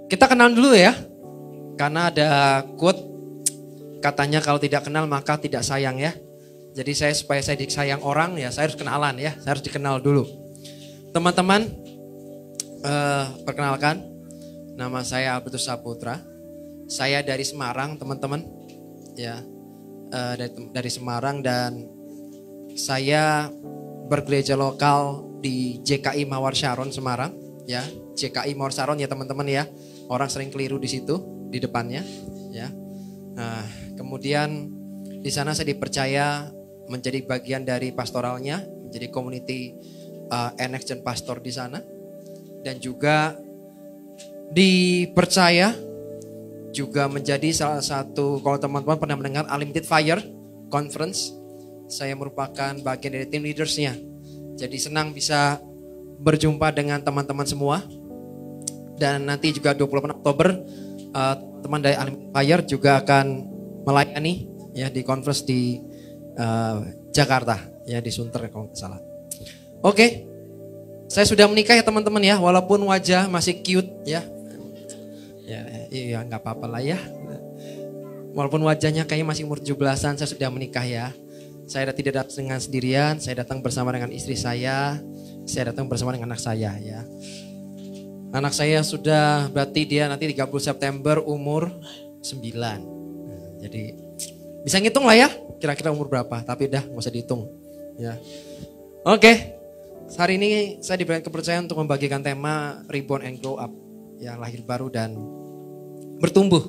Kita kenal dulu ya. Karena ada quote katanya kalau tidak kenal maka tidak sayang ya. Jadi supaya saya disayang orang ya saya harus kenalan ya. Saya harus dikenal dulu. Teman-teman, perkenalkan nama saya Albertus Saputra. Saya dari Semarang teman-teman. Ya, dari Semarang dan saya bergereja lokal di JKI Mawar Sharon Semarang. Ya, JKI Mawar Sharon ya teman-teman ya. Orang sering keliru di situ, di depannya, ya. Nah, kemudian di sana saya dipercaya menjadi bagian dari pastoralnya, menjadi community NX dan pastor di sana, dan juga dipercaya juga menjadi salah satu, kalau teman-teman pernah mendengar Unlimited Fire Conference, saya merupakan bagian dari tim leadersnya. Jadi senang bisa berjumpa dengan teman-teman semua. Dan nanti juga 28 Oktober teman dari Unlimited Fire juga akan melayani ya di conference di Jakarta ya di Sunter kalau nggak salah. Oke, saya sudah menikah ya teman-teman ya, walaupun wajah masih cute ya. Ya nggak apa-apa lah ya. Walaupun wajahnya kayaknya masih umur 17-an, saya sudah menikah ya. Saya tidak datang dengan sendirian, saya datang bersama dengan istri saya datang bersama dengan anak saya ya. Anak saya sudah berarti dia nanti 30 September umur 9. Jadi bisa ngitung lah ya kira-kira umur berapa. Tapi dah gak usah dihitung ya. Oke, hari ini saya diberikan kepercayaan untuk membagikan tema Reborn and Grow Up. Ya, lahir baru dan bertumbuh.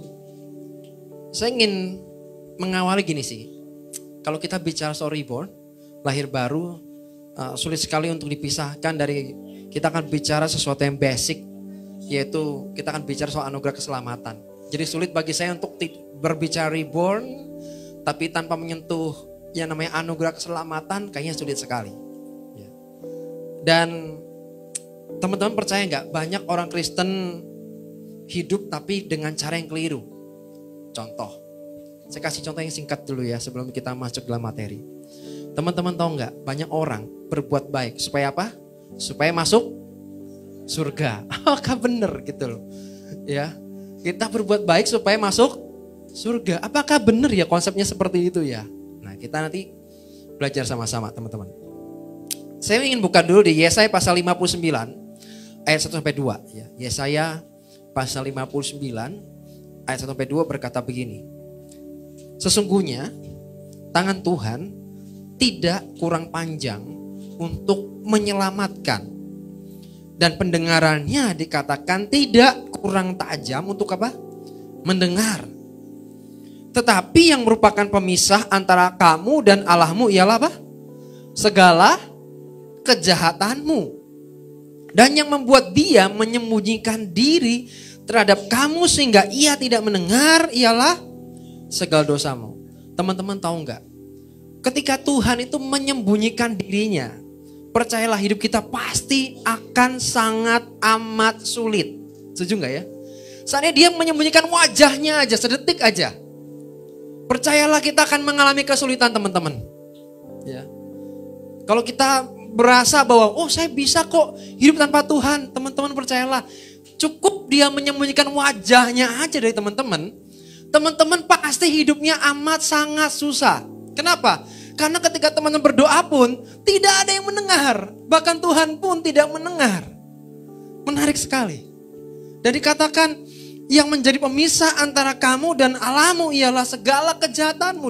Saya ingin mengawali gini sih. Kalau kita bicara soal reborn, lahir baru, sulit sekali untuk dipisahkan dari, kita akan bicara sesuatu yang basic, yaitu kita akan bicara soal anugerah keselamatan. Jadi sulit bagi saya untuk berbicara reborn, tapi tanpa menyentuh yang namanya anugerah keselamatan, kayaknya sulit sekali. Ya. Dan teman-teman percaya nggak, banyak orang Kristen hidup tapi dengan cara yang keliru. Contoh, saya kasih contoh yang singkat dulu ya sebelum kita masuk dalam materi. Teman-teman tahu nggak, banyak orang berbuat baik supaya apa? Supaya masuk surga. Apakah benar gitu loh? Ya, kita berbuat baik supaya masuk surga. Apakah benar ya konsepnya seperti itu ya? Nah, kita nanti belajar sama-sama teman-teman. Saya ingin buka dulu di Yesaya pasal 59 ayat 1 sampai 2 ya. Yesaya pasal 59 ayat 1 sampai 2 berkata begini. Sesungguhnya tangan Tuhan tidak kurang panjang untuk menyelamatkan. Dan pendengarannya dikatakan tidak kurang tajam untuk apa? Mendengar. Tetapi yang merupakan pemisah antara kamu dan Allahmu ialah apa? Segala kejahatanmu. Dan yang membuat dia menyembunyikan diri terhadap kamu sehingga ia tidak mendengar ialah segala dosamu. Teman-teman tahu enggak? Ketika Tuhan itu menyembunyikan dirinya, percayalah hidup kita pasti akan sangat amat sulit. Setuju enggak ya? Saatnya dia menyembunyikan wajahnya aja, sedetik aja. Percayalah kita akan mengalami kesulitan teman-teman. Ya. Kalau kita berasa bahwa oh saya bisa kok hidup tanpa Tuhan, teman-teman percayalah. Cukup dia menyembunyikan wajahnya aja dari teman-teman. Teman-teman pasti hidupnya amat sangat susah. Kenapa? Karena ketika teman-teman berdoa pun tidak ada yang mendengar. Bahkan Tuhan pun tidak mendengar. Menarik sekali. Dan dikatakan yang menjadi pemisah antara kamu dan Allahmu ialah segala kejahatanmu.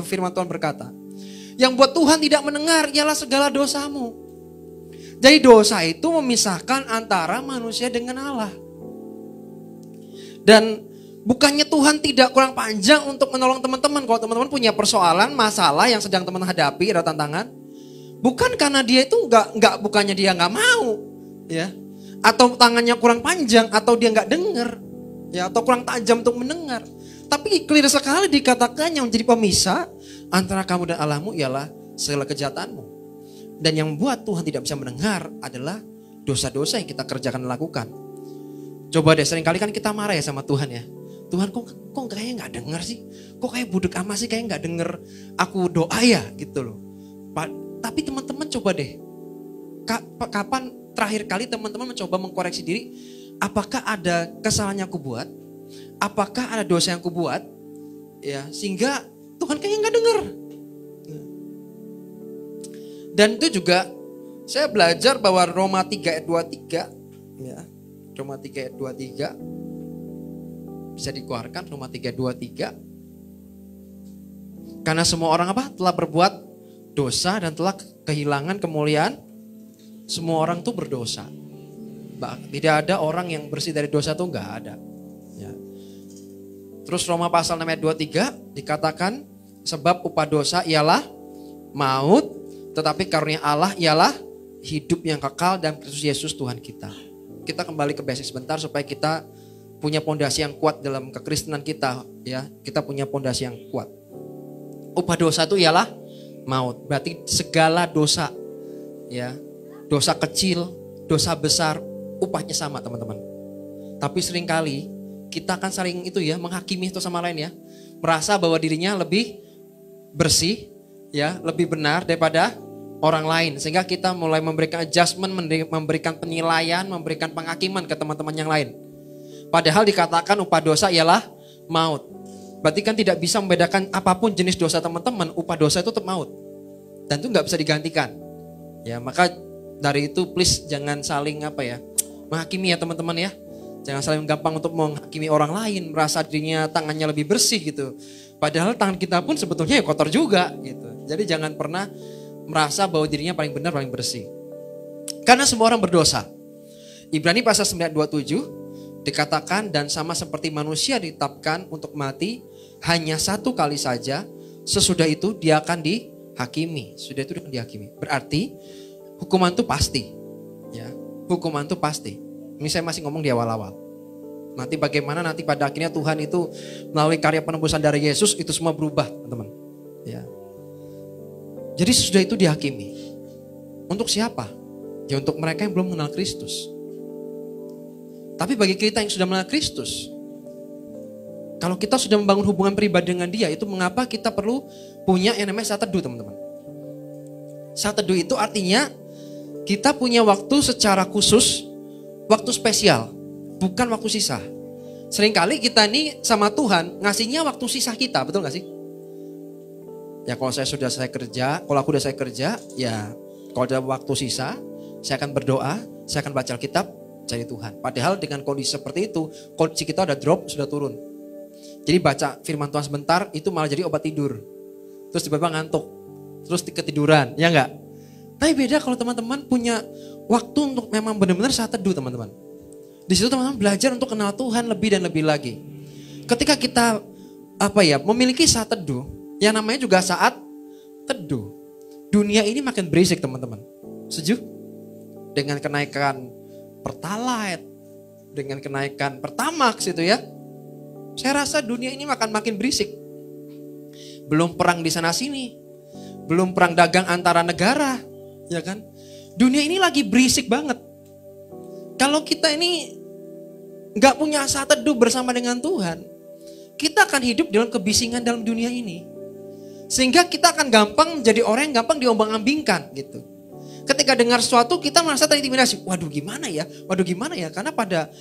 Firman Tuhan berkata. Yang buat Tuhan tidak mendengar ialah segala dosamu. Jadi dosa itu memisahkan antara manusia dengan Allah. Dan bukannya Tuhan tidak kurang panjang untuk menolong teman-teman. Kalau teman-teman punya persoalan, masalah yang sedang teman hadapi, ada tantangan. Bukan karena dia itu bukannya dia nggak mau, ya, atau tangannya kurang panjang, atau dia nggak dengar, ya, atau kurang tajam untuk mendengar. Tapi clear sekali dikatakan yang menjadi pemisah antara kamu dan Allahmu ialah segala kejahatanmu. Dan yang membuat Tuhan tidak bisa mendengar adalah dosa-dosa yang kita kerjakan dan lakukan. Coba deh, seringkali kan kita marah ya sama Tuhan ya. Tuhan kok kayaknya gak denger sih? Kok kayak budek amat sih, kayak gak denger aku doa ya gitu loh. Tapi teman-teman coba deh. Kapan terakhir kali teman-teman mencoba mengkoreksi diri? apakah ada kesalahan yang aku buat? Apakah ada dosa yang aku buat? Ya, sehingga Tuhan kayaknya nggak dengar. Dan itu juga saya belajar bahwa Roma 3 ayat 23, ya, Roma 3 ayat 23 bisa dikeluarkan, Roma 3 ayat 23. Karena semua orang apa? Telah berbuat dosa dan telah kehilangan kemuliaan. Semua orang tuh berdosa. Tidak ada orang yang bersih dari dosa tuh nggak ada. Ya. Terus Roma pasal 6 ayat 23 dikatakan sebab upah dosa ialah maut, tetapi karunia Allah ialah hidup yang kekal dalam Kristus Yesus Tuhan kita. Kita kembali ke basic sebentar supaya kita punya pondasi yang kuat dalam kekristenan kita, ya. Kita punya pondasi yang kuat. Upah dosa itu ialah maut. Berarti segala dosa, ya, dosa kecil, dosa besar, upahnya sama, teman-teman. Tapi seringkali kita akan saling itu ya, menghakimi itu sama lain ya. Merasa bahwa dirinya lebih bersih, ya, lebih benar daripada orang lain. Sehingga kita mulai memberikan adjustment, memberikan penilaian, memberikan penghakiman ke teman-teman yang lain. Padahal dikatakan upah dosa ialah maut. Berarti kan tidak bisa membedakan apapun jenis dosa teman-teman, upah dosa itu tetap maut. Dan itu nggak bisa digantikan. Ya, maka dari itu please jangan saling menghakimi ya teman-teman ya. Jangan saling gampang untuk menghakimi orang lain, merasa dirinya tangannya lebih bersih gitu. Padahal tangan kita pun sebetulnya ya kotor juga gitu. Jadi jangan pernah merasa bahwa dirinya paling benar, paling bersih. Karena semua orang berdosa. Ibrani pasal 9:27 dikatakan dan sama seperti manusia ditetapkan untuk mati hanya satu kali saja, sesudah itu dia akan dihakimi. Sudah itu dia akan dihakimi. Berarti hukuman itu pasti. Ya, hukuman itu pasti. Ini saya masih ngomong di awal-awal. Nanti bagaimana nanti pada akhirnya Tuhan itu melalui karya penebusan dari Yesus itu semua berubah, teman-teman. Ya. Jadi sesudah itu dihakimi. Untuk siapa? Ya untuk mereka yang belum mengenal Kristus. Tapi bagi kita yang sudah mengenal Kristus, kalau kita sudah membangun hubungan pribadi dengan Dia, itu mengapa kita perlu punya yang namanya saat teduh, teman-teman. Saat teduh itu artinya kita punya waktu secara khusus, waktu spesial, bukan waktu sisa. Seringkali kita ini sama Tuhan ngasihnya waktu sisa kita, betul gak sih? Ya kalau saya sudah selesai kerja, kalau aku udah selesai kerja, ya kalau ada waktu sisa, saya akan berdoa, saya akan baca Alkitab, cari Tuhan. Padahal dengan kondisi seperti itu, kondisi kita udah drop, sudah turun. Jadi baca firman Tuhan sebentar, itu malah jadi obat tidur. Terus tiba-tiba ngantuk, terus ketiduran, ya enggak? Tapi beda kalau teman-teman punya waktu untuk memang benar-benar saat teduh, teman-teman. Di situ teman-teman belajar untuk kenal Tuhan lebih dan lebih lagi. Ketika kita memiliki saat teduh, yang namanya juga saat teduh. Dunia ini makin berisik, teman-teman. Setuju? Dengan kenaikan Pertalite, dengan kenaikan Pertamax itu ya. Saya rasa dunia ini akan makin berisik. Belum perang di sana sini. Belum perang dagang antara negara, ya kan? Dunia ini lagi berisik banget. Kalau kita ini nggak punya saat teduh bersama dengan Tuhan, kita akan hidup dalam kebisingan dalam dunia ini. Sehingga kita akan gampang menjadi orang yang gampang diombang-ambingkan gitu. Ketika dengar sesuatu kita merasa terintimidasi. Waduh gimana ya? Karena pada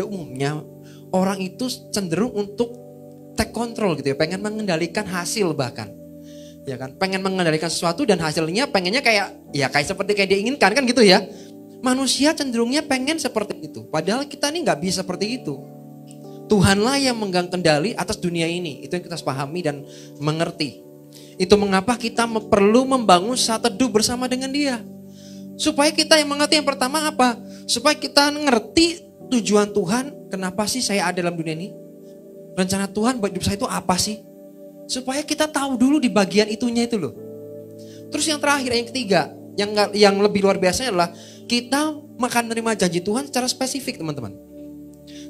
umumnya orang itu cenderung untuk take control gitu ya, pengen mengendalikan hasil bahkan. Ya kan? Pengen mengendalikan sesuatu dan hasilnya pengennya kayak seperti dia inginkan kan gitu ya. Manusia cenderungnya pengen seperti itu. Padahal kita ini nggak bisa seperti itu. Tuhanlah yang memegang kendali atas dunia ini. Itu yang kita pahami dan mengerti. Itu mengapa kita perlu membangun saat teduh bersama dengan Dia. Supaya kita yang mengerti yang pertama apa? Supaya kita ngerti tujuan Tuhan. Kenapa sih saya ada dalam dunia ini? Rencana Tuhan buat hidup saya itu apa sih? Supaya kita tahu dulu di bagian itunya itu loh. Terus yang terakhir, yang ketiga, yang lebih luar biasanya adalah kita akan menerima janji Tuhan secara spesifik, teman-teman.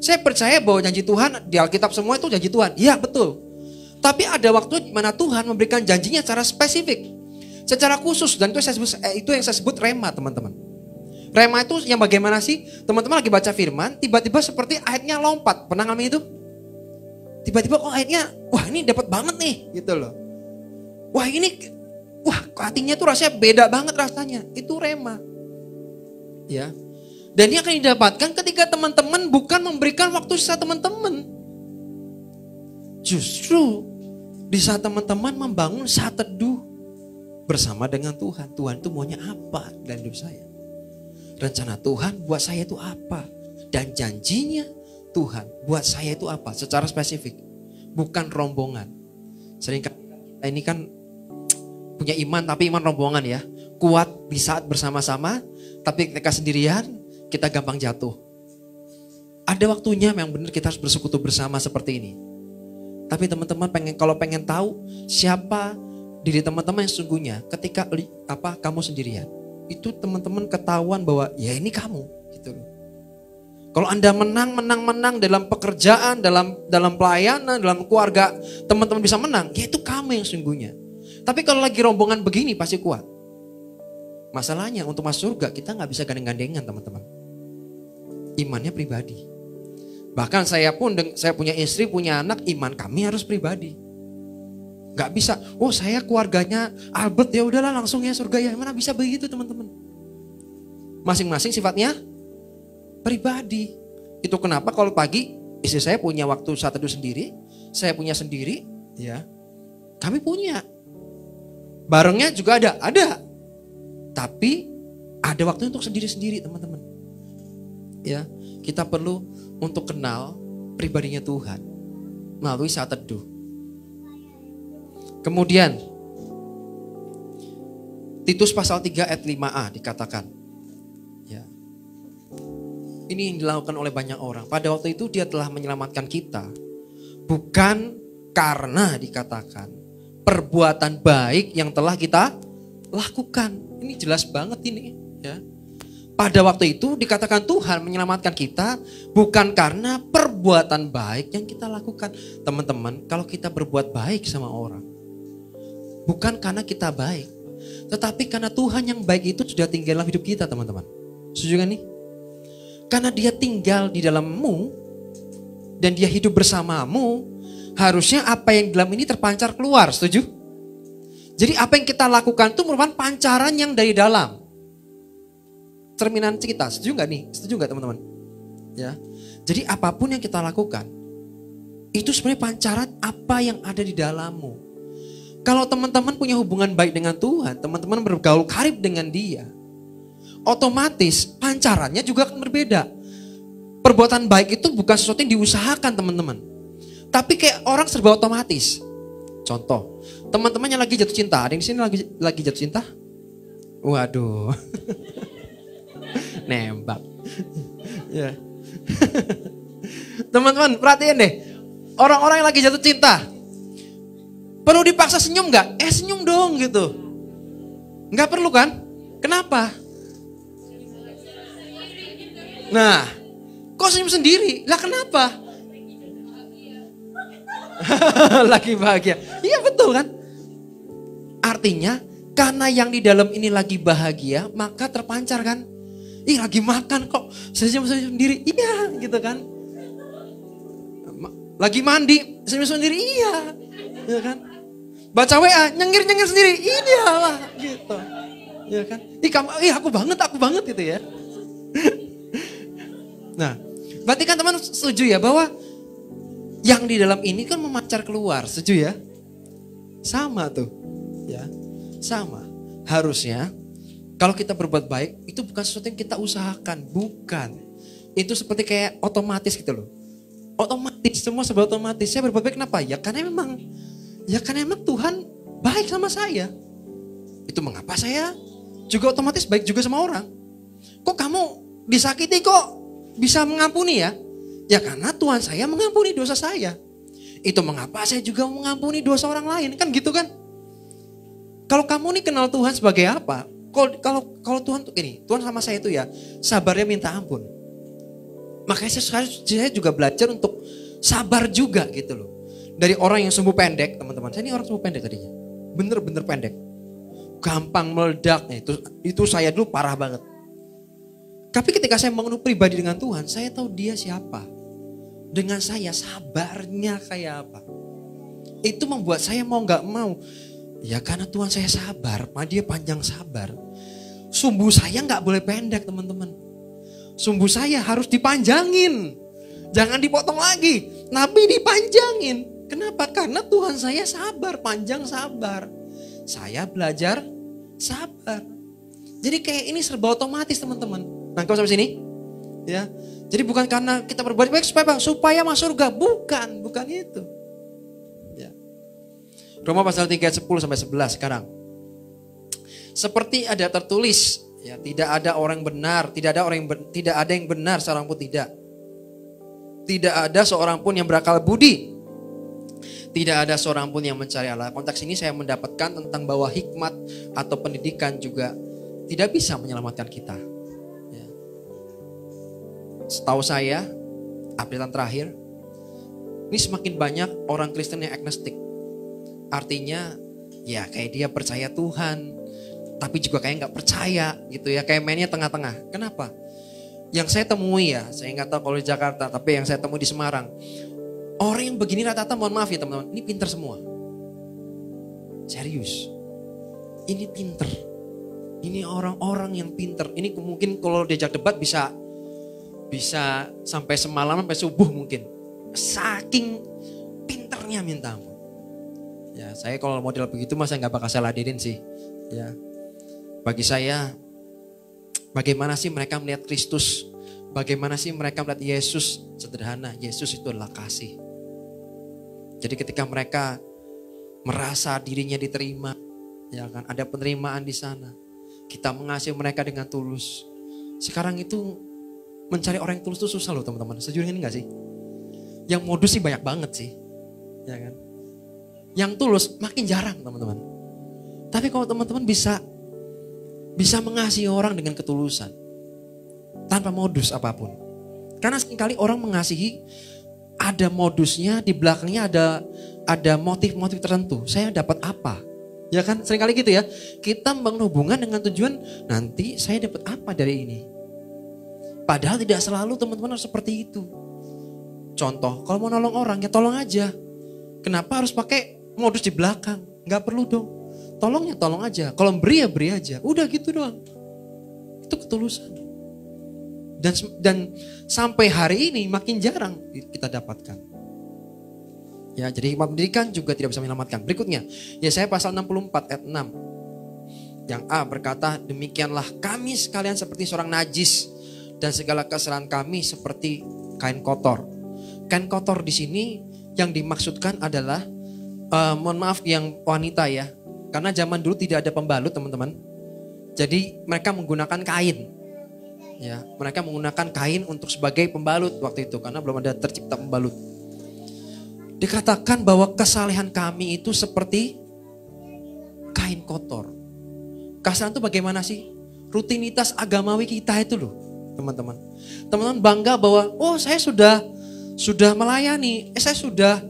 Saya percaya bahwa janji Tuhan di Alkitab semua itu janji Tuhan. Iya, betul. Tapi ada waktu di mana Tuhan memberikan janjinya secara spesifik, secara khusus, dan itu yang saya sebut rema, teman-teman. Rema itu yang bagaimana sih? Teman-teman lagi baca firman, tiba-tiba seperti ayatnya lompat. Pernah ngalamin itu? Tiba-tiba ayatnya, wah ini dapat banget nih, gitu loh. Wah hatinya tuh rasanya beda banget rasanya. Itu rema. Ya. Dan ini akan didapatkan ketika teman-teman bukan memberikan waktu sisa teman-teman. Justru di saat teman-teman membangun saat teduh bersama dengan Tuhan. Tuhan itu maunya apa dalam hidup saya? Rencana Tuhan buat saya itu apa? Dan janjinya Tuhan buat saya itu apa? Secara spesifik. Bukan rombongan. Seringkali kita ini kan punya iman tapi iman rombongan ya. Kuat di saat bersama-sama tapi ketika sendirian kita gampang jatuh. Ada waktunya memang benar kita harus bersekutu bersama seperti ini. Tapi teman-teman kalau pengen tahu siapa diri teman-teman yang sesungguhnya ketika kamu sendirian. Itu teman-teman ketahuan bahwa ya ini kamu gitu loh. Kalau Anda menang dalam pekerjaan, dalam pelayanan, dalam keluarga, teman-teman bisa menang, ya itu kamu yang sesungguhnya. Tapi kalau lagi rombongan begini pasti kuat. Masalahnya untuk masuk surga kita nggak bisa gandeng-gandengan teman-teman. Imannya pribadi. Bahkan saya punya istri, punya anak, iman kami harus pribadi. Gak bisa, oh saya keluarganya Albert ya udahlah langsung ya surga ya. Mana bisa begitu teman-teman. Masing-masing sifatnya pribadi. Itu kenapa kalau pagi istri saya punya waktu saat teduh sendiri, saya punya sendiri, ya. Kami punya. Barengnya juga ada. Tapi ada waktu untuk sendiri-sendiri teman-teman. Ya, kita perlu untuk kenal pribadinya Tuhan melalui saat teduh. Kemudian Titus pasal 3 ayat 5a dikatakan. Ya. Ini yang dilakukan oleh banyak orang. Pada waktu itu dia telah menyelamatkan kita. Bukan karena dikatakan perbuatan baik yang telah kita lakukan. Ini jelas banget ini. Ya. Pada waktu itu dikatakan Tuhan menyelamatkan kita bukan karena perbuatan baik yang kita lakukan. Teman-teman, kalau kita berbuat baik sama orang, bukan karena kita baik, tetapi karena Tuhan yang baik itu sudah tinggal dalam hidup kita teman-teman. Setuju kan nih? Karena dia tinggal di dalammu dan dia hidup bersamamu, harusnya apa yang dalam ini terpancar keluar, setuju? Jadi apa yang kita lakukan itu merupakan pancaran yang dari dalam. Cerminan kita, setuju gak nih? Setuju gak teman-teman? Ya. Jadi apapun yang kita lakukan, itu sebenarnya pancaran apa yang ada di dalammu. Kalau teman-teman punya hubungan baik dengan Tuhan, teman-teman bergaul karib dengan dia, otomatis pancarannya juga akan berbeda. Perbuatan baik itu bukan sesuatu yang diusahakan teman-teman. Tapi kayak orang serba otomatis. Contoh, teman-teman yang lagi jatuh cinta, ada yang di sini lagi jatuh cinta? Waduh. Nembak. Ya. Teman-teman perhatiin deh, orang-orang yang lagi jatuh cinta, perlu dipaksa senyum gak? Senyum dong gitu. Gak perlu kan? Kenapa? Nah, kok senyum sendiri? Lah kenapa? Lagi bahagia. Iya betul kan? Artinya karena yang di dalam ini lagi bahagia, maka terpancar kan? Ih lagi makan kok senyum-senyum sendiri. Iya gitu kan? Lagi mandi senyum sendiri. Iya. Iya kan? Baca WA nyengir-nyengir sendiri. Iya lah gitu. Iya kan? Aku banget gitu ya. Nah, berarti kan teman setuju ya bahwa yang di dalam ini kan memancar keluar, setuju ya? Sama tuh, ya, sama. Harusnya kalau kita berbuat baik itu bukan sesuatu yang kita usahakan, bukan. Itu seperti kayak otomatis gitu loh. Otomatis, semua serba otomatis. Saya berbuat baik kenapa? Ya karena memang Tuhan baik sama saya. Itu mengapa saya juga otomatis baik juga sama orang. Kok kamu disakiti kok bisa mengampuni ya? Ya karena Tuhan saya mengampuni dosa saya. Itu mengapa saya juga mengampuni dosa orang lain. Kan gitu kan? Kalau kamu nih kenal Tuhan sebagai apa? Kalau Tuhan tuh gini, Tuhan sama saya itu ya sabarnya minta ampun. Makanya saya juga belajar untuk sabar juga gitu loh. Dari orang yang sumbu pendek, teman-teman. Saya ini orang sumbu pendek tadinya. Bener-bener pendek. Gampang meledaknya. Itu saya dulu parah banget. Tapi ketika saya mengenal pribadi dengan Tuhan, saya tahu dia siapa. Dengan saya sabarnya kayak apa. Itu membuat saya mau gak mau. Ya karena Tuhan saya sabar, dia panjang sabar. Sumbu saya gak boleh pendek teman-teman. sumbu saya harus dipanjangin. Jangan dipotong lagi, tapi dipanjangin. Kenapa? Karena Tuhan saya sabar, panjang sabar. Saya belajar sabar. Jadi kayak ini serba otomatis teman-teman. Nangkep sampai sini? Ya. Jadi bukan karena kita berbuat baik supaya masuk surga. Bukan itu. Ya. Roma pasal 3 ayat 10 sampai 11 sekarang. Seperti ada tertulis, ya, tidak ada orang benar, tidak ada yang benar seorang pun tidak. Tidak ada seorang pun yang berakal budi. Tidak ada seorang pun yang mencari Allah. Konteks ini saya mendapatkan tentang bahwa hikmat atau pendidikan juga tidak bisa menyelamatkan kita. Ya. Setahu saya, updatean terakhir, ini semakin banyak orang Kristen yang agnostik. Artinya, ya kayak dia percaya Tuhan, tapi juga kayak nggak percaya gitu ya, kayak mainnya tengah-tengah. Kenapa? Yang saya temui ya, saya nggak tahu kalau di Jakarta, tapi yang saya temui di Semarang, orang yang begini rata-rata, mohon maaf ya teman-teman, ini pinter semua. Serius, ini pinter. Ini orang-orang yang pinter. Ini mungkin kalau diajak debat bisa sampai semalam, sampai subuh mungkin. Saking pinternya minta ampun. Ya, saya kalau model begitu masa nggak bakal saya ladenin sih. Ya, bagi saya, bagaimana sih mereka melihat Kristus? Bagaimana sih mereka melihat Yesus? Sederhana, Yesus itu adalah kasih. Jadi ketika mereka merasa dirinya diterima, ya kan, ada penerimaan di sana. Kita mengasihi mereka dengan tulus. Sekarang itu mencari orang yang tulus itu susah loh teman-teman. Sejujurnya ini gak sih? Yang modus sih banyak banget sih, ya kan? Yang tulus makin jarang teman-teman. Tapi kalau teman-teman bisa mengasihi orang dengan ketulusan, tanpa modus apapun. Karena seringkali orang mengasihi ada modusnya, di belakangnya ada motif-motif tertentu. Saya dapat apa? Ya kan, seringkali gitu ya. Kita membangun hubungan dengan tujuan nanti saya dapat apa dari ini. Padahal tidak selalu teman-teman harus seperti itu. Contoh, kalau mau nolong orang ya tolong aja. Kenapa harus pakai modus di belakang? Gak perlu dong. Tolong ya tolong aja. Kalau beri ya beri aja. Udah gitu doang. Itu ketulusan. Dan sampai hari ini makin jarang kita dapatkan. Ya, jadi hikmat pendidikan juga tidak bisa menyelamatkan. Berikutnya, Yesaya pasal 64 ayat 6. Yang A berkata, demikianlah kami sekalian seperti seorang najis dan segala kesalahan kami seperti kain kotor. Kain kotor di sini yang dimaksudkan adalah mohon maaf yang wanita ya. Karena zaman dulu tidak ada pembalut teman-teman. Jadi mereka menggunakan kain. Ya, mereka menggunakan kain untuk sebagai pembalut waktu itu karena belum ada tercipta pembalut. Dikatakan bahwa kesalehan kami itu seperti kain kotor. Kesalahan itu bagaimana sih? Rutinitas agamawi kita itu loh, teman-teman. Teman-teman bangga bahwa oh saya sudah melayani, saya sudah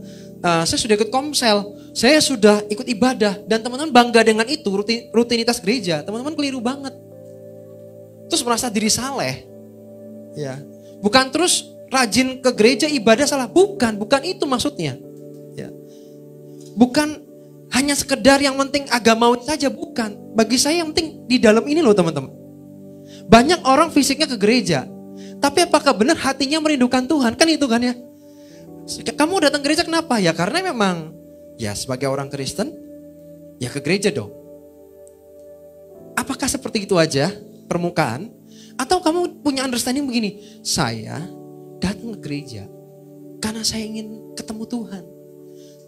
ikut komsel, saya sudah ikut ibadah dan teman-teman bangga dengan itu rutinitas gereja. Teman-teman keliru banget. Terus merasa diri saleh, ya, bukan terus rajin ke gereja ibadah salah, bukan itu maksudnya, ya, bukan hanya sekedar yang penting agamawi saja, bukan. Bagi saya yang penting di dalam ini loh teman-teman. Banyak orang fisiknya ke gereja, tapi apakah benar hatinya merindukan Tuhan? Kan itu kan ya. Kamu datang gereja kenapa? Ya karena memang ya sebagai orang Kristen ya ke gereja dong. Apakah seperti itu aja? Permukaan, atau kamu punya understanding begini, saya datang ke gereja karena saya ingin ketemu Tuhan,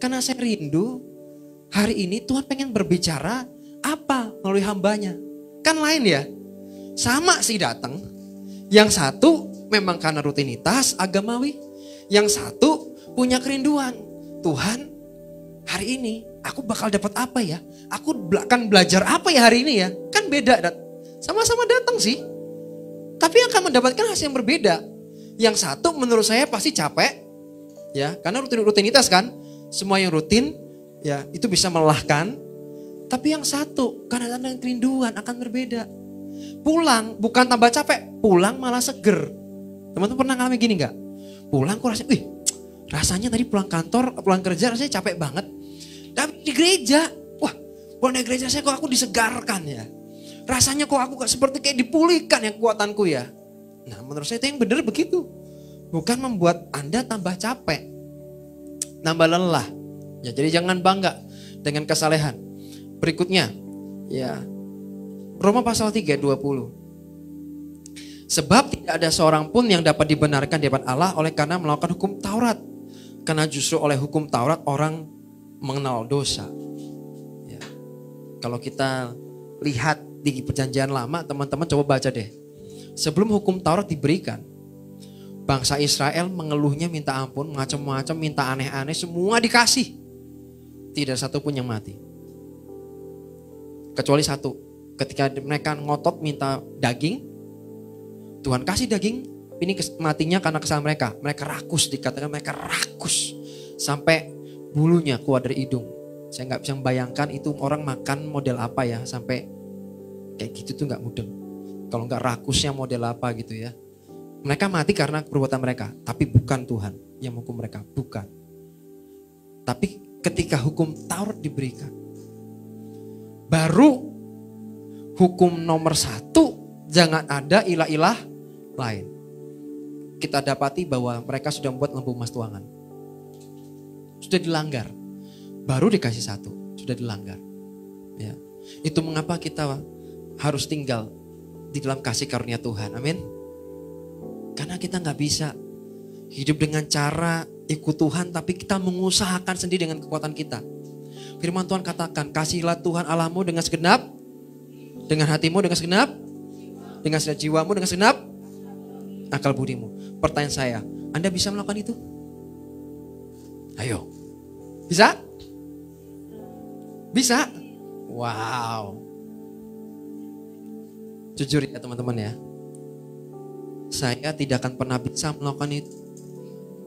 karena saya rindu hari ini Tuhan pengen berbicara apa melalui hambanya, kan lain ya, sama sih datang, yang satu memang karena rutinitas agamawi, yang satu punya kerinduan, Tuhan hari ini aku bakal dapat apa ya, aku akan belajar apa ya hari ini ya, kan beda. Sama-sama datang sih. Tapi akan mendapatkan hasil yang berbeda. Yang satu menurut saya pasti capek. Ya, karena rutinitas kan. Semua yang rutin ya itu bisa melelahkan. Tapi yang satu karena ada kerinduan akan berbeda. Pulang bukan tambah capek, pulang malah seger. Teman-teman pernah ngalamin gini gak? Pulang kok rasanya tadi pulang kantor, pulang kerja rasanya capek banget. Tapi di gereja, wah pulang dari gereja saya kok aku disegarkan ya. Rasanya kok aku gak seperti kayak dipulihkan ya kekuatanku ya. Nah menurut saya itu yang benar begitu. Bukan membuat Anda tambah capek, tambah lelah. Ya, jadi jangan bangga dengan kesalehan. Berikutnya, ya Roma pasal 3:20. Sebab tidak ada seorang pun yang dapat dibenarkan di hadapan Allah oleh karena melakukan hukum Taurat. Karena justru oleh hukum Taurat orang mengenal dosa. Ya. Kalau kita lihat di perjanjian lama, teman-teman coba baca deh. Sebelum hukum Taurat diberikan, bangsa Israel mengeluhnya minta ampun, macam-macam, minta aneh-aneh, semua dikasih. Tidak satu pun yang mati. Kecuali satu, ketika mereka ngotot minta daging, Tuhan kasih daging, ini matinya karena kesalahan mereka. Mereka rakus, dikatakan mereka rakus. Sampai bulunya keluar dari hidung. Saya gak bisa membayangkan itu orang makan model apa ya, sampai kayak gitu tuh gak mudeng. Kalau gak rakusnya model apa gitu ya. Mereka mati karena perbuatan mereka, tapi bukan Tuhan yang menghukum mereka, bukan. Tapi ketika hukum Taurat diberikan, baru hukum nomor 1, jangan ada ilah-ilah lain. Kita dapati bahwa mereka sudah membuat lembu emas tuangan. Sudah dilanggar, baru dikasih 1, sudah dilanggar. Ya. Itu mengapa kita harus tinggal di dalam kasih karunia Tuhan, amin. Karena kita gak bisa hidup dengan cara ikut Tuhan, tapi kita mengusahakan sendiri dengan kekuatan kita. Firman Tuhan katakan, kasihilah Tuhan Allahmu dengan segenap, dengan hatimu dengan segenap, dengan segenap jiwamu, dengan segenap akal budimu. Pertanyaan saya, Anda bisa melakukan itu? Ayo. Bisa? Bisa? Wow. Jujur ya teman-teman ya. Saya tidak akan pernah bisa melakukan itu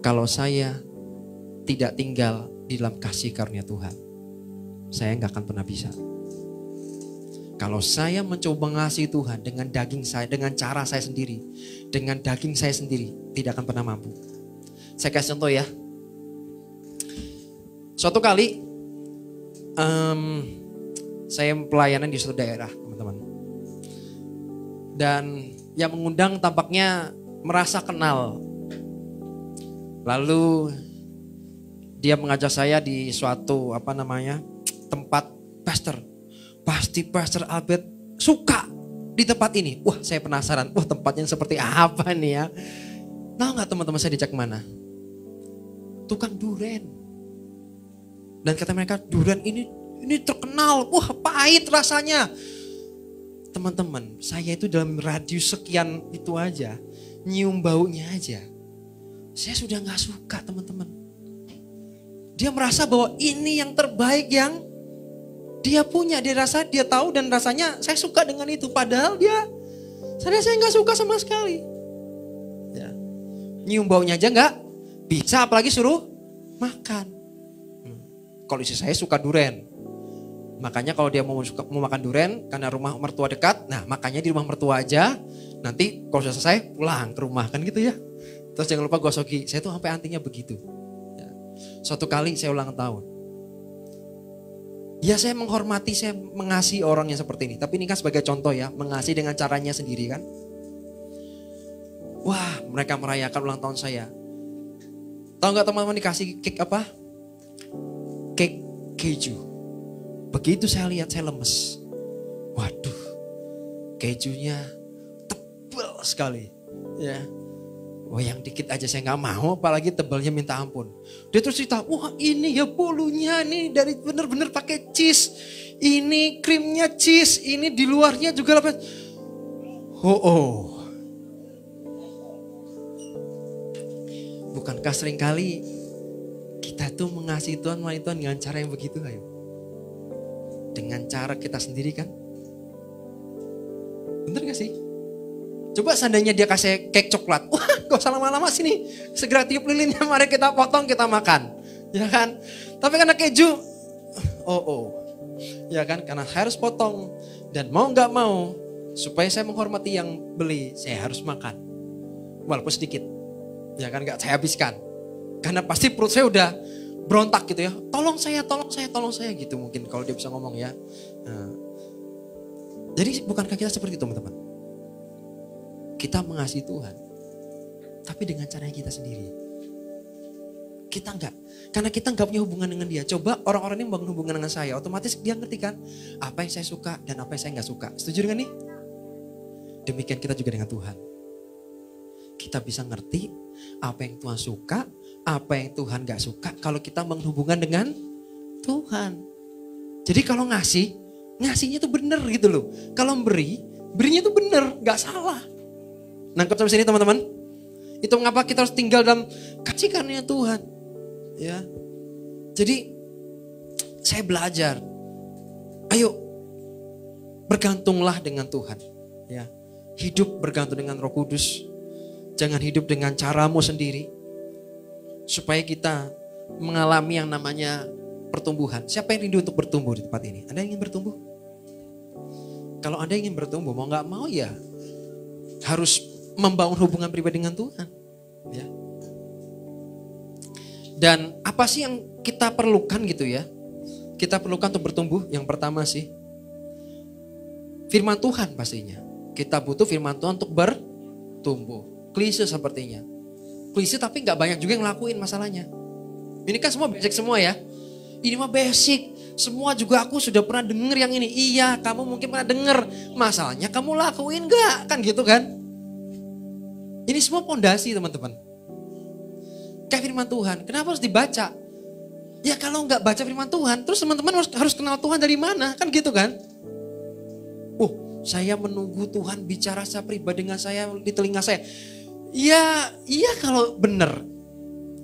kalau saya tidak tinggal di dalam kasih karunia Tuhan. Saya nggak akan pernah bisa. Kalau saya mencoba mengasihi Tuhan dengan daging saya, dengan cara saya sendiri, dengan daging saya sendiri, tidak akan pernah mampu. Saya kasih contoh ya. Suatu kali saya pelayanan di suatu daerah, teman-teman. Dan yang mengundang tampaknya merasa kenal. Lalu dia mengajak saya di suatu tempat pastor. Pasti Pastor Albert suka di tempat ini. Wah, saya penasaran. Wah, tempatnya seperti apa nih ya? Tahu nggak teman-teman saya dijak mana? Tukang duren. Dan kata mereka, duren ini terkenal. Wah, pahit rasanya. Teman-teman, saya itu dalam radius sekian itu aja, nyium baunya aja, saya sudah nggak suka, teman-teman. Dia merasa bahwa ini yang terbaik yang dia punya, dia tahu dan rasanya saya suka dengan itu. Padahal saya nggak suka sama sekali. Ya. Nyium baunya aja nggak bisa, apalagi suruh makan. Kalau istri saya suka duren. Makanya kalau dia mau makan duren karena rumah mertua dekat, nah makanya di rumah mertua aja. Nanti kalau sudah selesai pulang ke rumah kan gitu ya. Terus jangan lupa gosoki. Saya tuh sampai antinya begitu. Ya. Suatu kali saya ulang tahun. Ya saya menghormati, saya mengasihi orang yang seperti ini. Tapi ini kan sebagai contoh ya, mengasihi dengan caranya sendiri kan. Wah, mereka merayakan ulang tahun saya. Tahu nggak teman-teman dikasih cake apa? Cake keju. Begitu saya lihat saya lemes. Waduh, kejunya tebal sekali. Ya, wah yang dikit aja saya nggak mau, apalagi tebalnya minta ampun. Dia terus cerita, wah ini ya bolunya nih dari bener-bener pakai cheese. Ini krimnya cheese, ini di luarnya juga lapis. Bukankah seringkali kita tuh mengasihi Tuhan, melayani Tuhan dengan cara yang begitu, ayo? Dengan cara kita sendiri kan? Bener gak sih? Coba seandainya dia kasih cake coklat. Wah, gak usah lama-lama sini. Segera tiup lilinnya, mari kita potong, kita makan. Ya kan? Tapi karena keju, ya kan? Karena harus potong. Dan mau gak mau, supaya saya menghormati yang beli, saya harus makan. Walaupun sedikit. Ya kan, gak saya habiskan. Karena pasti perut saya udah berontak gitu ya. Tolong saya gitu mungkin kalau dia bisa ngomong ya. Nah, jadi bukankah kita seperti itu teman-teman? kita mengasihi Tuhan. Tapi dengan cara kita sendiri. Kita enggak. Karena kita enggak punya hubungan dengan dia. Coba orang-orang ini membangun hubungan dengan saya. Otomatis dia ngerti kan apa yang saya suka dan apa yang saya enggak suka. Setuju dengan ini? Demikian kita juga dengan Tuhan. Kita bisa ngerti apa yang Tuhan suka, apa yang Tuhan enggak suka. Kalau kita membangun hubungan dengan Tuhan. Jadi kalau ngasihnya tuh bener gitu loh. Kalau berinya tuh bener, enggak salah. Nangkep sampai sini teman-teman? Itu mengapa kita harus tinggal dalam kasih karunia Tuhan. Ya. Jadi saya belajar. Ayo bergantunglah dengan Tuhan. Ya. Hidup bergantung dengan Roh Kudus. Jangan hidup dengan caramu sendiri. Supaya kita mengalami yang namanya pertumbuhan. Siapa yang rindu untuk bertumbuh di tempat ini? Anda ingin bertumbuh? Kalau Anda ingin bertumbuh, mau gak mau ya harus membangun hubungan pribadi dengan Tuhan. Ya. Dan apa sih yang kita perlukan gitu ya? Kita perlukan untuk bertumbuh. Yang pertama sih firman Tuhan pastinya. Kita butuh firman Tuhan untuk bertumbuh. Klise sepertinya. Klise tapi gak banyak juga yang ngelakuin masalahnya. Ini kan semua basic semua ya. Ini mah basic. Semua juga aku sudah pernah denger yang ini. Iya, kamu mungkin pernah denger. Masalahnya kamu lakuin gak? Kan gitu kan? Ini semua pondasi teman-teman. Kayak firman Tuhan. Kenapa harus dibaca? Ya kalau nggak baca firman Tuhan, terus teman-teman harus kenal Tuhan dari mana? Kan gitu kan? Saya menunggu Tuhan bicara secara pribadi dengan saya di telinga saya. Iya kalau benar.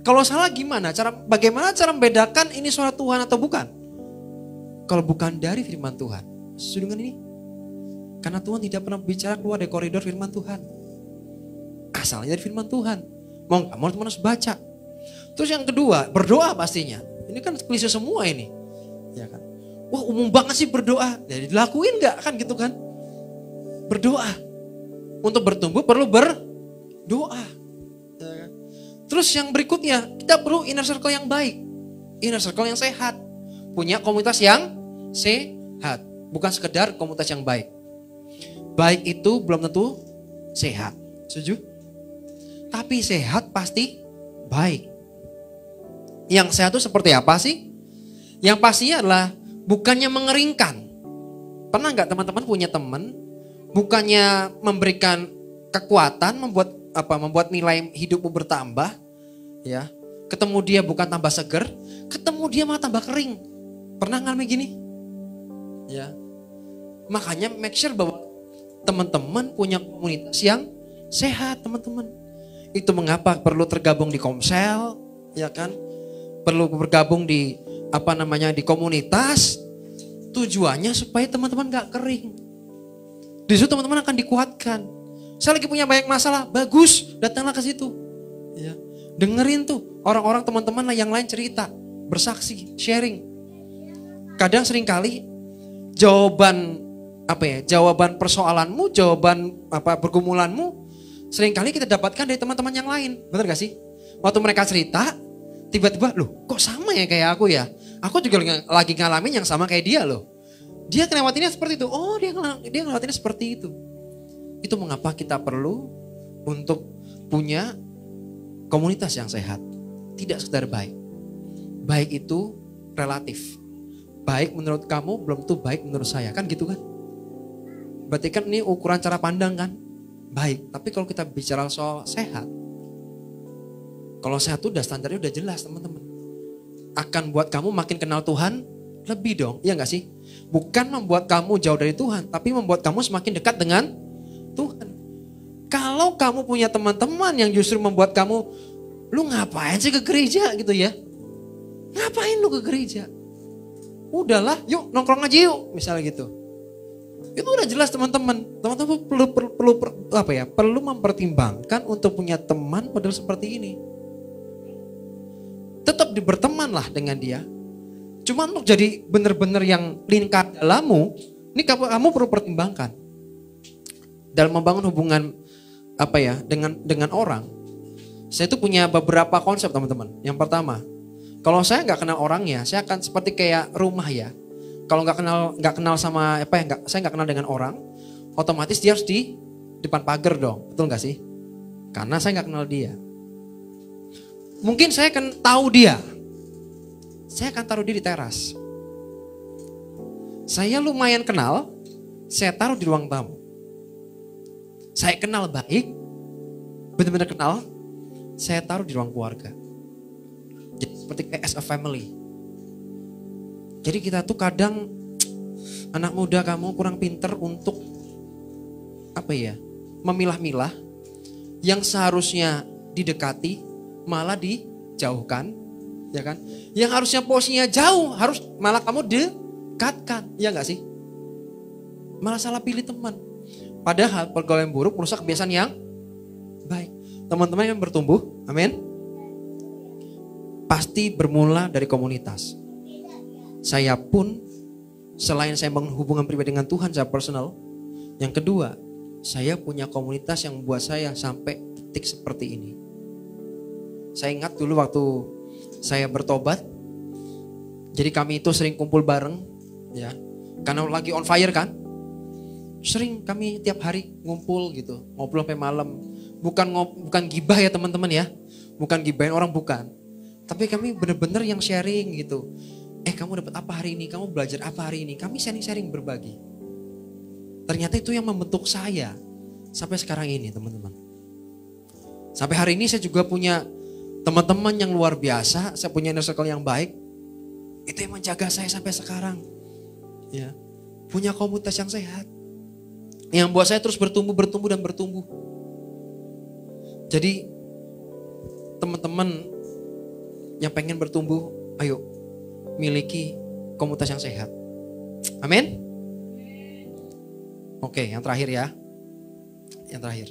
Kalau salah gimana? Bagaimana cara membedakan ini suara Tuhan atau bukan? Kalau bukan dari firman Tuhan. Setuju dengan ini? Karena Tuhan tidak pernah bicara keluar dari koridor firman Tuhan. Asalnya dari firman Tuhan. Mau gak mau teman harus baca. Terus yang kedua, berdoa pastinya. Ini kan klise semua ini. Ya kan? Wah umum banget sih berdoa. Jadi dilakuin gak kan gitu kan? Berdoa. Untuk bertumbuh perlu berdoa. Ya kan? Terus yang berikutnya, kita perlu inner circle yang baik. Inner circle yang sehat. Punya komunitas yang sehat. Bukan sekedar komunitas yang baik. Baik itu belum tentu sehat. Setuju? Tapi sehat pasti baik. Yang sehat itu seperti apa sih? Yang pastinya adalah bukannya mengeringkan. Pernah nggak teman-teman punya teman bukannya memberikan kekuatan, membuat nilai hidupmu bertambah, ya. Ketemu dia bukan tambah seger, ketemu dia malah tambah kering. Pernah ngalamin gini? Ya. Makanya make sure bahwa teman-teman punya komunitas yang sehat, teman-teman. Itu mengapa perlu tergabung di Komsel, ya kan? Perlu bergabung di di komunitas. Tujuannya supaya teman-teman gak kering. Di situ teman-teman akan dikuatkan. Saya lagi punya banyak masalah, bagus, datanglah ke situ. Ya. Dengerin tuh orang-orang teman-teman yang lain cerita, bersaksi, sharing. Kadang seringkali jawaban persoalanmu, jawaban pergumulanmu seringkali kita dapatkan dari teman-teman yang lain. Benar gak sih? Waktu mereka cerita, tiba-tiba, loh kok sama ya kayak aku ya? Aku juga lagi ngalamin yang sama kayak dia loh. Dia ngelewatinnya seperti itu. Oh dia ngelewatinnya seperti itu. Itu mengapa kita perlu untuk punya komunitas yang sehat. Tidak sekedar baik. Baik itu relatif. Baik menurut kamu belum tentu baik menurut saya. Kan gitu kan? Berarti kan ini ukuran cara pandang kan? Baik, tapi kalau kita bicara soal sehat, kalau sehat itu udah standarnya udah jelas teman-teman. Akan buat kamu makin kenal Tuhan lebih dong, iya gak sih? Bukan membuat kamu jauh dari Tuhan, tapi membuat kamu semakin dekat dengan Tuhan. Kalau kamu punya teman-teman yang justru membuat kamu, lu ngapain sih ke gereja gitu ya? Ngapain lu ke gereja? Udahlah, yuk nongkrong aja yuk, misalnya gitu. Itu udah jelas teman-teman. Teman-teman perlu mempertimbangkan untuk punya teman model seperti ini. Tetap bertemanlah dengan dia. Cuman untuk jadi benar-benar yang lingkar dalammu, ini kamu perlu pertimbangkan. Dalam membangun hubungan dengan orang. Saya tuh punya beberapa konsep teman-teman. Yang pertama, kalau saya nggak kenal orangnya, saya akan seperti kayak rumah ya. Kalau nggak kenal sama saya nggak kenal dengan orang, otomatis dia harus depan pagar dong, betul gak sih? Karena saya gak kenal dia. Mungkin saya akan tahu dia, saya akan taruh dia di teras. Saya lumayan kenal, saya taruh di ruang tamu. Saya kenal baik, benar-benar kenal, saya taruh di ruang keluarga. Jadi seperti kayak as a family. Jadi kita tuh kadang, anak muda kamu kurang pinter untuk memilah-milah yang seharusnya didekati malah dijauhkan, ya kan? Yang harusnya posisinya jauh harus malah kamu dekatkan, ya nggak sih? Malah salah pilih teman. Padahal pergaulan yang buruk merusak kebiasaan yang baik. Teman-teman yang bertumbuh, amin. Pasti bermula dari komunitas. Saya pun selain saya bangun hubungan pribadi dengan Tuhan secara personal, yang kedua, saya punya komunitas yang membuat saya sampai titik seperti ini. Saya ingat dulu waktu saya bertobat, jadi kami itu sering kumpul bareng, ya, karena lagi on fire kan. Sering kami tiap hari ngumpul gitu, ngobrol sampai malam. Bukan gibah ya teman-teman ya, bukan gibahin orang, bukan. Tapi kami benar-benar yang sharing gitu. Kamu dapat apa hari ini? Kamu belajar apa hari ini? Kami sharing-sharing berbagi. Ternyata itu yang membentuk saya sampai sekarang ini teman-teman. Sampai hari ini saya juga punya teman-teman yang luar biasa. Saya punya inner circle yang baik. Itu yang menjaga saya sampai sekarang. Ya, punya komunitas yang sehat. Yang buat saya terus bertumbuh. Jadi teman-teman yang pengen bertumbuh, ayo miliki komunitas yang sehat. Amin. Oke, yang terakhir ya. Yang terakhir.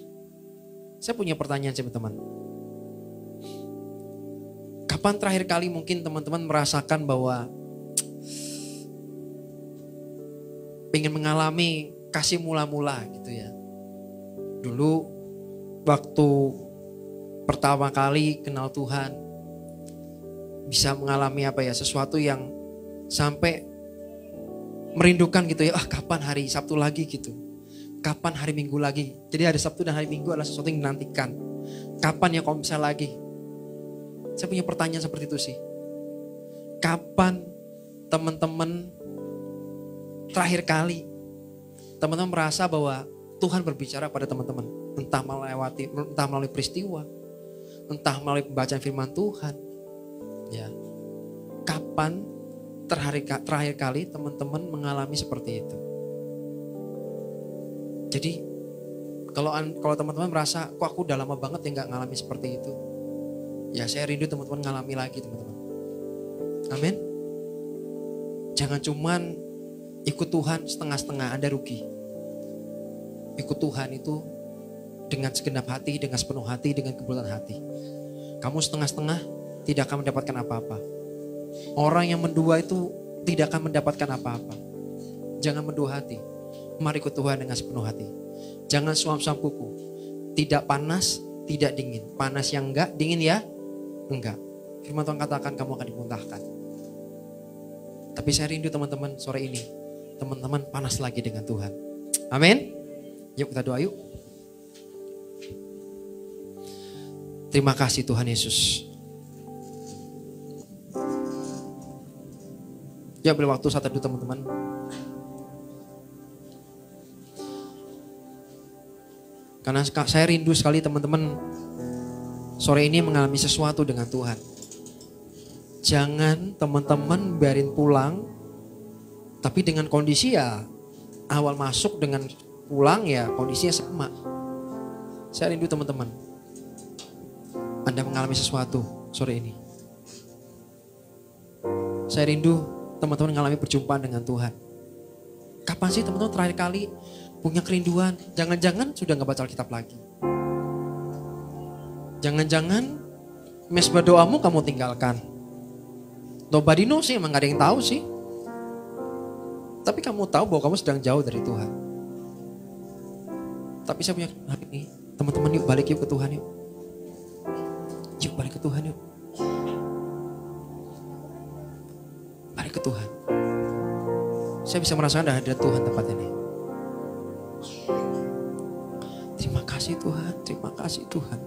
Saya punya pertanyaan sih teman-teman. Kapan terakhir kali mungkin teman-teman merasakan bahwa pengen mengalami kasih mula-mula gitu ya. Dulu waktu pertama kali kenal Tuhan, bisa mengalami sesuatu yang sampai merindukan gitu ya. Kapan hari Sabtu lagi gitu. Kapan hari Minggu lagi. Jadi hari Sabtu dan hari Minggu adalah sesuatu yang dinantikan. Kapan ya kalau bisa lagi. Saya punya pertanyaan seperti itu sih. Kapan teman-teman terakhir kali teman-teman merasa bahwa Tuhan berbicara pada teman-teman. Entah melalui peristiwa. Entah melalui pembacaan firman Tuhan. Ya. Kapan terakhir kali teman-teman mengalami seperti itu? Jadi kalau teman-teman merasa, kok aku udah lama banget ya gak ngalami seperti itu. Ya saya rindu teman-teman ngalami lagi teman-teman. Amin. Jangan cuman ikut Tuhan setengah-setengah, Anda rugi. Ikut Tuhan itu dengan segenap hati, dengan sepenuh hati, dengan kebutuhan hati. Kamu setengah-setengah tidak akan mendapatkan apa-apa. Orang yang mendua itu tidak akan mendapatkan apa-apa. Jangan mendua hati. Mari ikut Tuhan dengan sepenuh hati. Jangan suam-suam kuku. Tidak panas, tidak dingin. Panas yang enggak, dingin ya enggak. Firman Tuhan katakan kamu akan dimuntahkan. Tapi saya rindu teman-teman sore ini. Teman-teman panas lagi dengan Tuhan. Amin. Yuk kita doa yuk. Terima kasih Tuhan Yesus. Ya ambil waktu saat teduh teman-teman. Karena saya rindu sekali teman-teman sore ini mengalami sesuatu dengan Tuhan. Jangan teman-teman biarin pulang, tapi dengan kondisi ya awal masuk dengan pulang ya kondisinya sama. Saya rindu teman-teman. Anda mengalami sesuatu sore ini. Saya rindu teman-teman mengalami perjumpaan dengan Tuhan. Kapan sih teman-teman terakhir kali punya kerinduan? Jangan-jangan sudah gak baca Alkitab lagi. Jangan-jangan mesbah doamu kamu tinggalkan. Nobody knows sih, emang gak ada yang tahu sih. Tapi kamu tahu bahwa kamu sedang jauh dari Tuhan. Tapi saya punya hari ini, teman-teman yuk balik yuk ke Tuhan yuk. Yuk balik ke Tuhan yuk. Balik ke Tuhan. Saya bisa merasakan ada Tuhan tempat ini. Terima kasih Tuhan, terima kasih Tuhan.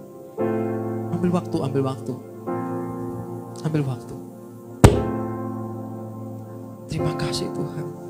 Ambil waktu, ambil waktu. Ambil waktu. Terima kasih Tuhan.